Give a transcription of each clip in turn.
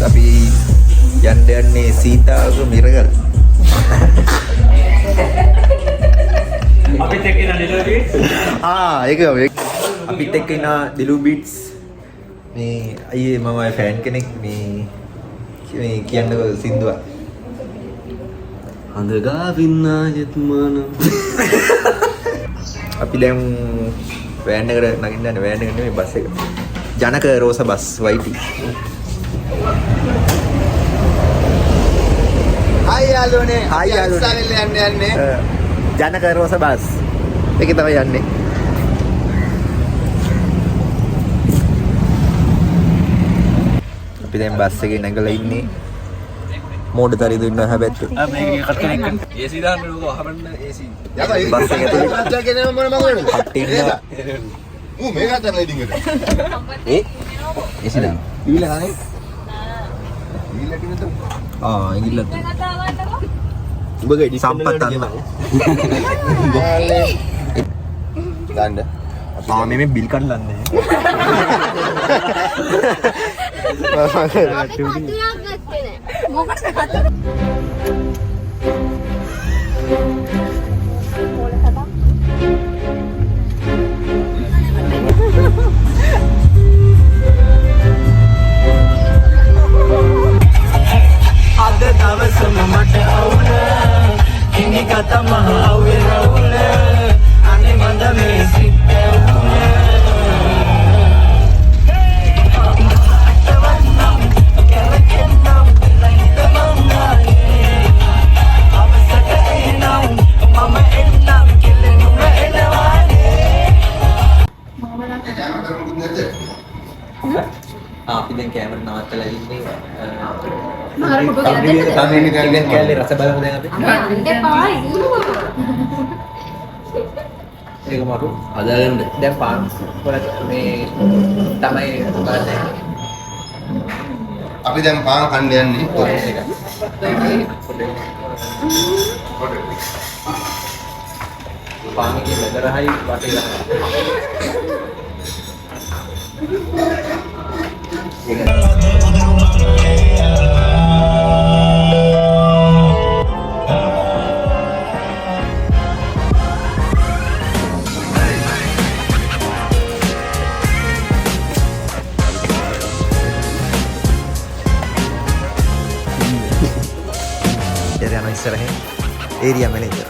අපි යන්නේ සීතාවක මිරගල්. අපිත් එක්ක ඉන්න ඩිලෝ බීට්ස්. ඒක අපිත් එක්ක ඉන්න ඩිලෝ බීට්ස්. මේ අයියේ මම ෆෑන් කෙනෙක් මේ කියන්න සින්දුවක්. හඳ ගාවින්නායෙත් මන. අපි දැන් වෑන් එකට නගින්න යන්නේ. වෑන් එක නෙමෙයි බස් එක. ජනක රෝස බස් වයිටි. හයි යාළුවනේ. හයි යාළුවනේ. යන්නේ. ජනක රෝස බස්. ඒකේ තමයි යන්නේ. අපි දැන් බස් එකේ නැගලා ඉන්නේ. මෝඩතරි දුන්න හැබැයි. මේක කට් කනෙක්ට් කරන්න. AC දාන්න ඕක අහන්න AC. බස් එක ඇතුලේ රාජා කෙනෙක් මොන මගුලද? කට්ටිය ඉන්නවා. මේක අතන ලීඩින් එක. AC දාන්න. ඉවිල ගානේ. ඉවිල කිනත. ඉංගිලත්. උඹගේ සම්පත් අන්න. ගන්න. මේ බිල් කඩලන්නේ. අද දවසම මට අවුල ඉනි කතම අවුල රවුල අනේ මන්ද මේ සිත් ඇවුල අතවන්නම් කැලකෙන්නම් ලයිතමම් නායේ අවසට එනම් මම එන්නම් කෙලෙනුම එනවානේ අපි දැන් කැමර නවත්තලා ඉන්නේ. කන්නේ කැලේ රස බලමු දැන් අපි. ඒක මරු හදාගන්න. දැන් පාන් වල මේ තමයි බලන්නේ. අපි දැන් පාන් කන්න යන්නේ. පාන් එකේ බෙදරහයි වටේ ගන්න. යන ඉස්සරහින් ඒරියා මැනේජර්.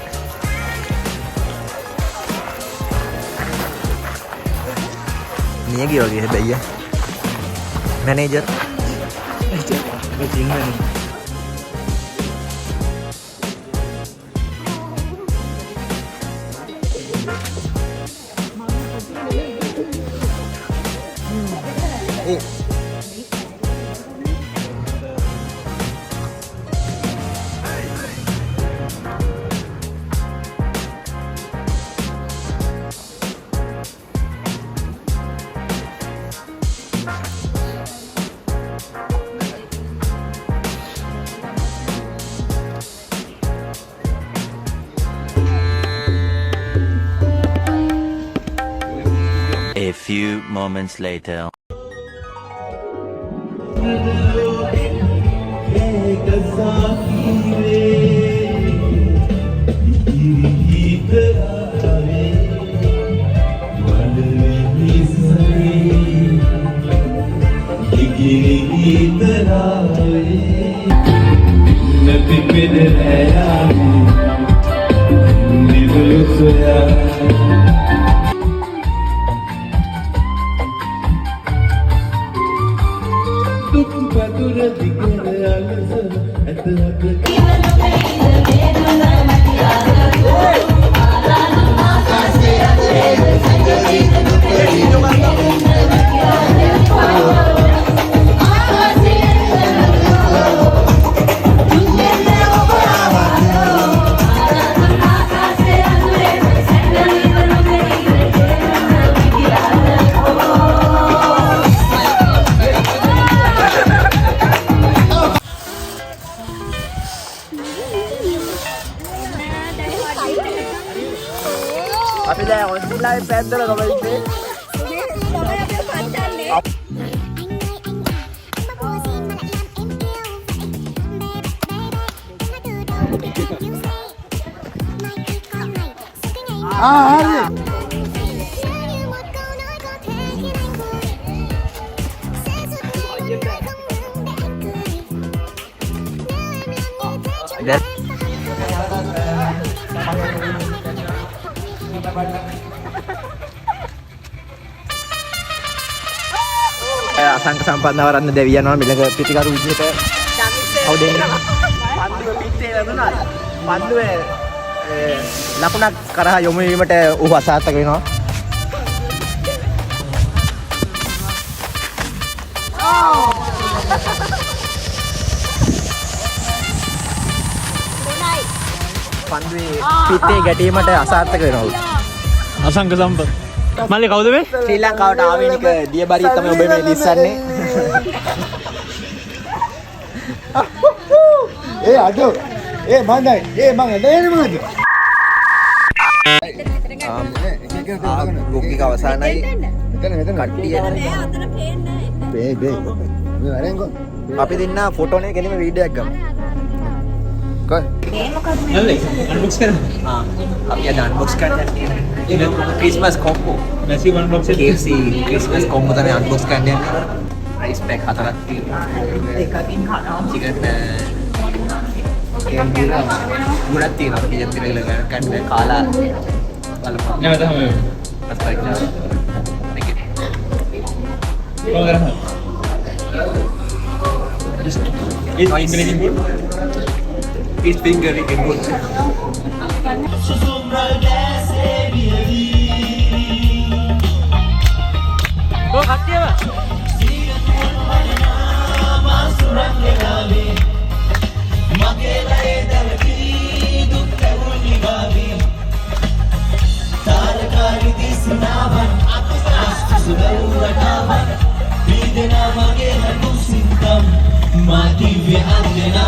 නියගිය වගේ හැබැයි manager. A few moments later. අපි දැන් ඔස්ට්‍රේලියාවේ පැද්දල ගමන් ඉන්නේ. තමයි අපි පන්සල්නේ. අසංක සම්පන්න වරන්න දෙවියනවා මිලක පිටිකරු විදිහට කවුද එන්නේ? පන්දුව පිටේ වැදුනා. පන්දුවේ ලකුණක් කරා යොමු වීමට ඌ අසාර්ථක වෙනවා. පන්දුවේ පිටේ ගැටීමට අසාර්ථක වෙනවා. අසංක සම්පත්. මල්ලි කවුද මේ? ශ්‍රී ලංකාවට ආවේනික දියබරිය තමයි ඔබ මේ ලිස්සන්නේ. අඩෝ මන්දයි මං එදේන මන්ද බුක්කික අවසානයි මෙතන කට්ටිය බේ මේ වරෙන්කෝ අපි දෙන්න ෆොටෝනේ කෙලිම වීඩියෝ එකක් ගමු. මල්ලි අන්බොක්ස් කරන්න. අපි අද අන්බොක්ස් කරන්න යන්නේ. ක්‍රිස්මස් කොම්බෝ. මැසිව් අන්බොක්ස් එක. KFC ක්‍රිස්මස් කොම්බෝ තමයි අන්බොක්ස් කරන්න යන්නේ. රයිස් පැක් 4ක් තියෙනවා. එකකින් කනවා. චිකන් ගුණක් තියෙනවා. අපි ජන්තිර ගන්න කාලා බලපන්. නෑ තමයි. අස්පයික් නා. කොහොමද කරන්නේ? It's English good. It's finger in good. Go කට්ටියම. Ma divya andena